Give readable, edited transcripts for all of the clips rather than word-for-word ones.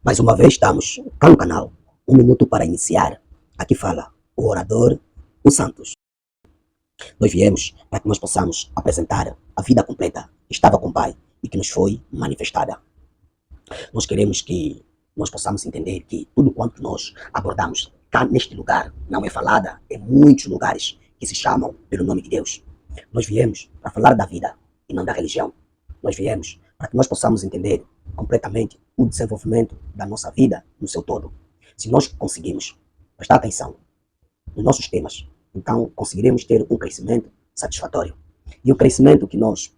Mais uma vez estamos cá no canal, 1 minuto para iniciar. Aqui fala o orador, o Santos. Nós viemos para que nós possamos apresentar a vida completa que estava com o Pai e que nos foi manifestada. Nós queremos que nós possamos entender que tudo quanto nós abordamos cá neste lugar não é falada em muitos lugares que se chamam pelo nome de Deus. Nós viemos para falar da vida e não da religião. Nós viemos para que nós possamos entender completamente o desenvolvimento da nossa vida no seu todo. Se nós conseguimos prestar atenção nos nossos temas, então conseguiremos ter um crescimento satisfatório. E o crescimento que nós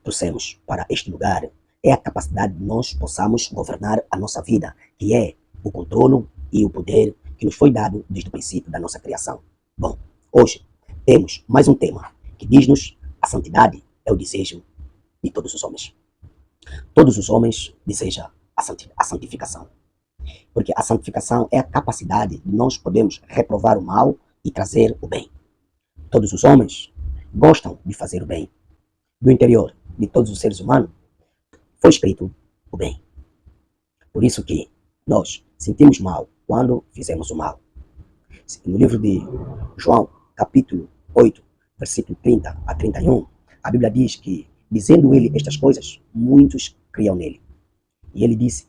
trouxemos para este lugar é a capacidade de nós possamos governar a nossa vida, que é o controle e o poder que nos foi dado desde o princípio da nossa criação. Bom, hoje temos mais um tema que diz-nos: a santidade é o desejo de todos os homens. Todos os homens desejam a santificação, porque a santificação é a capacidade de nós podermos reprovar o mal e trazer o bem. Todos os homens gostam de fazer o bem. Do interior de todos os seres humanos foi escrito o bem. Por isso que nós sentimos mal quando fizemos o mal. No livro de João, capítulo 8, versículo 30 a 31, a Bíblia diz que, dizendo ele estas coisas, muitos criam nele. E ele disse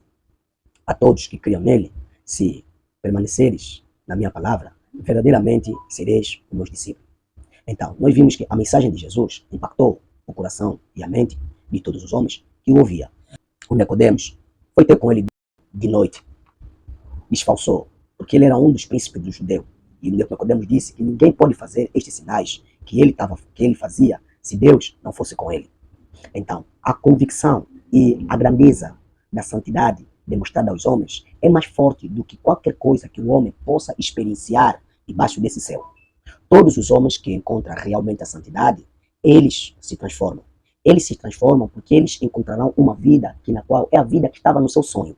a todos que criam nele: se permaneceres na minha palavra, verdadeiramente sereis os meus discípulos. Então, nós vimos que a mensagem de Jesus impactou o coração e a mente de todos os homens que o ouvia. O Nicodemos foi ter com ele de noite, desfalsou, porque ele era um dos príncipes dos judeus. E o Nicodemos disse que ninguém pode fazer estes sinais que ele fazia se Deus não fosse com ele. Então, a convicção e a grandeza da santidade demonstrada aos homens é mais forte do que qualquer coisa que o homem possa experienciar debaixo desse céu. Todos os homens que encontram realmente a santidade, eles se transformam. Eles se transformam porque eles encontrarão uma vida na qual é a vida que estava no seu sonho.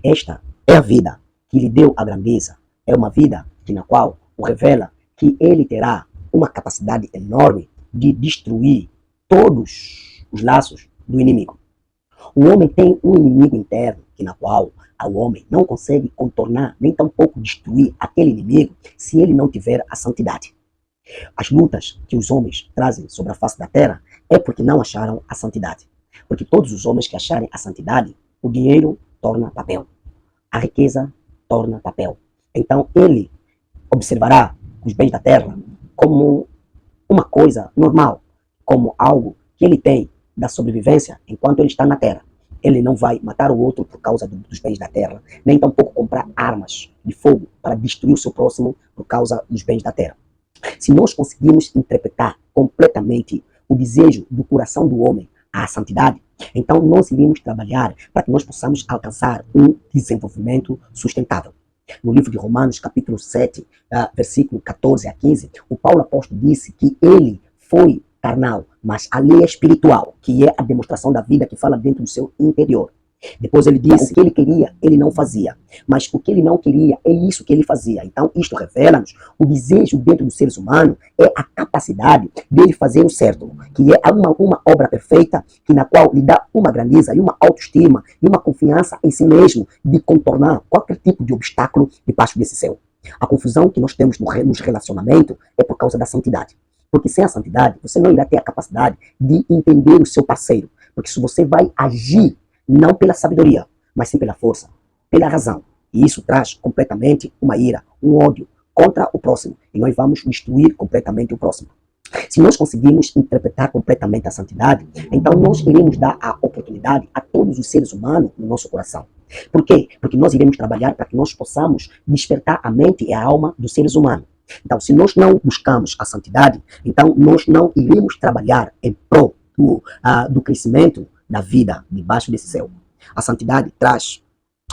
Esta é a vida que lhe deu a grandeza. É uma vida na qual o revela que ele terá uma capacidade enorme de destruir todos os laços do inimigo. O homem tem um inimigo interno na qual o homem não consegue contornar, nem tampouco destruir aquele inimigo se ele não tiver a santidade. As lutas que os homens trazem sobre a face da terra é porque não acharam a santidade. Porque todos os homens que acharem a santidade, o dinheiro torna papel, a riqueza torna papel. Então ele observará os bens da terra como uma coisa normal, como algo que ele tem da sobrevivência enquanto ele está na terra. Ele não vai matar o outro por causa dos bens da terra, nem tampouco comprar armas de fogo para destruir o seu próximo por causa dos bens da terra. Se nós conseguirmos interpretar completamente o desejo do coração do homem à santidade, então nós iremos trabalhar para que nós possamos alcançar um desenvolvimento sustentável. No livro de Romanos, capítulo 7, versículo 14 a 15, o Paulo apóstolo disse que ele foi carnal, mas a lei é espiritual, que é a demonstração da vida que fala dentro do seu interior. Depois ele disse que o que ele queria, ele não fazia, mas o que ele não queria, é isso que ele fazia. Então isto revela-nos o desejo dentro dos seres humanos, é a capacidade dele fazer o certo, que é uma obra perfeita, na qual lhe dá uma grandeza e uma autoestima e uma confiança em si mesmo de contornar qualquer tipo de obstáculo debaixo desse céu. A confusão que nós temos nos relacionamentos é por causa da santidade. Porque sem a santidade, você não irá ter a capacidade de entender o seu parceiro. Porque se você vai agir não pela sabedoria, mas sim pela força, pela razão. E isso traz completamente uma ira, um ódio contra o próximo. E nós vamos destruir completamente o próximo. Se nós conseguirmos interpretar completamente a santidade, então nós iremos dar a oportunidade a todos os seres humanos no nosso coração. Por quê? Porque nós iremos trabalhar para que nós possamos despertar a mente e a alma dos seres humanos. Então, se nós não buscamos a santidade, então nós não iremos trabalhar em prol do crescimento da vida debaixo desse céu. A santidade traz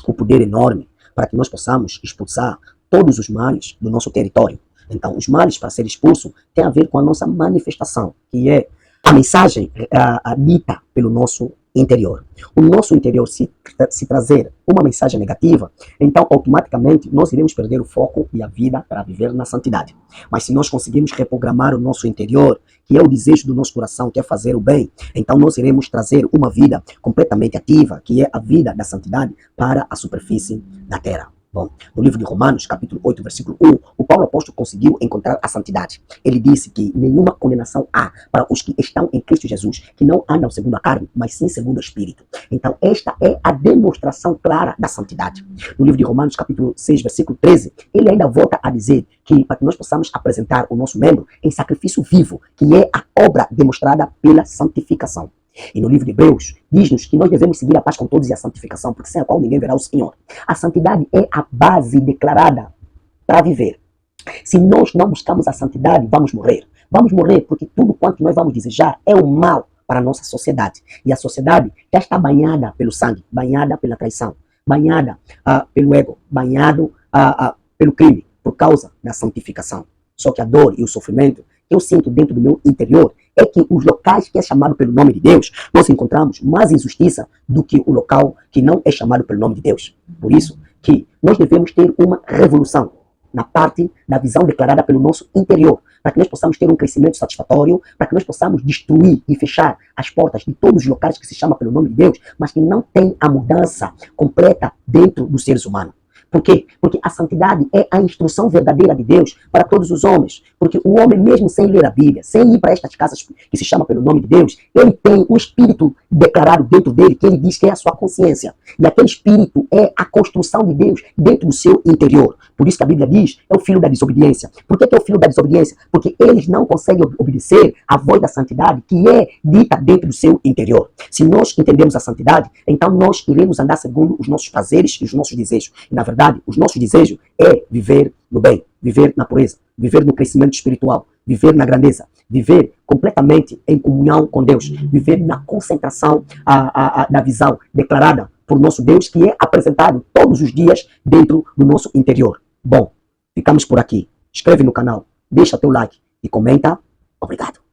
o poder enorme para que nós possamos expulsar todos os males do nosso território. Então, os males para ser expulso tem a ver com a nossa manifestação, que é a mensagem dita pelo nosso interior. O nosso interior, se trazer uma mensagem negativa, então automaticamente nós iremos perder o foco e a vida para viver na santidade. Mas se nós conseguirmos reprogramar o nosso interior, que é o desejo do nosso coração, que é fazer o bem, então nós iremos trazer uma vida completamente ativa, que é a vida da santidade, para a superfície da terra. Bom, no livro de Romanos, capítulo 8, versículo 1, o Paulo apóstolo conseguiu encontrar a santidade. Ele disse que nenhuma condenação há para os que estão em Cristo Jesus, que não andam segundo a carne, mas sim segundo o Espírito. Então, esta é a demonstração clara da santidade. No livro de Romanos, capítulo 6, versículo 13, ele ainda volta a dizer que para que nós possamos apresentar o nosso membro em sacrifício vivo, que é a obra demonstrada pela santificação. E no livro de Hebreus, diz-nos que nós devemos seguir a paz com todos e a santificação, porque sem a qual ninguém verá o Senhor. A santidade é a base declarada para viver. Se nós não buscamos a santidade, vamos morrer. Vamos morrer porque tudo quanto nós vamos desejar é o mal para a nossa sociedade. E a sociedade já está banhada pelo sangue, banhada pela traição, banhada pelo ego, banhado pelo crime, por causa da santificação. Só que a dor e o sofrimento que eu sinto dentro do meu interior é que os locais que é chamado pelo nome de Deus, nós encontramos mais injustiça do que o local que não é chamado pelo nome de Deus. Por isso que nós devemos ter uma revolução na parte da visão declarada pelo nosso interior, para que nós possamos ter um crescimento satisfatório, para que nós possamos destruir e fechar as portas de todos os locais que se chama pelo nome de Deus, mas que não tem a mudança completa dentro dos seres humanos. Por quê? Porque a santidade é a instrução verdadeira de Deus para todos os homens. Porque o homem, mesmo sem ler a Bíblia, sem ir para estas casas que se chama pelo nome de Deus, ele tem um espírito declarado dentro dele, que ele diz que é a sua consciência. E aquele espírito é a construção de Deus dentro do seu interior. Por isso que a Bíblia diz, é o filho da desobediência. Por que é o filho da desobediência? Porque eles não conseguem obedecer à voz da santidade que é dita dentro do seu interior. Se nós entendemos a santidade, então nós iremos andar segundo os nossos prazeres e os nossos desejos. E na verdade, os nossos desejos é viver no bem, viver na pureza, viver no crescimento espiritual, viver na grandeza, viver completamente em comunhão com Deus, viver na concentração da visão declarada por nosso Deus, que é apresentado todos os dias dentro do nosso interior. Bom, ficamos por aqui. Inscreve no canal, deixa teu like e comenta. Obrigado.